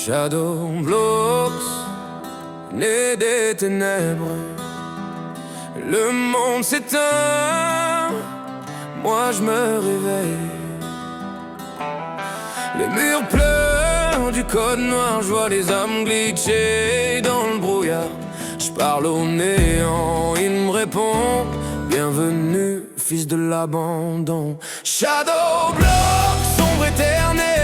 Shadow Blocks, né des ténèbres. Le monde s'éteint, moi je me réveille. Les murs pleurent du code noir, je vois les âmes glitcher dans le brouillard. Je parle au néant, il me répond: bienvenue, fils de l'abandon. Shadow Blocks, sombre éternel,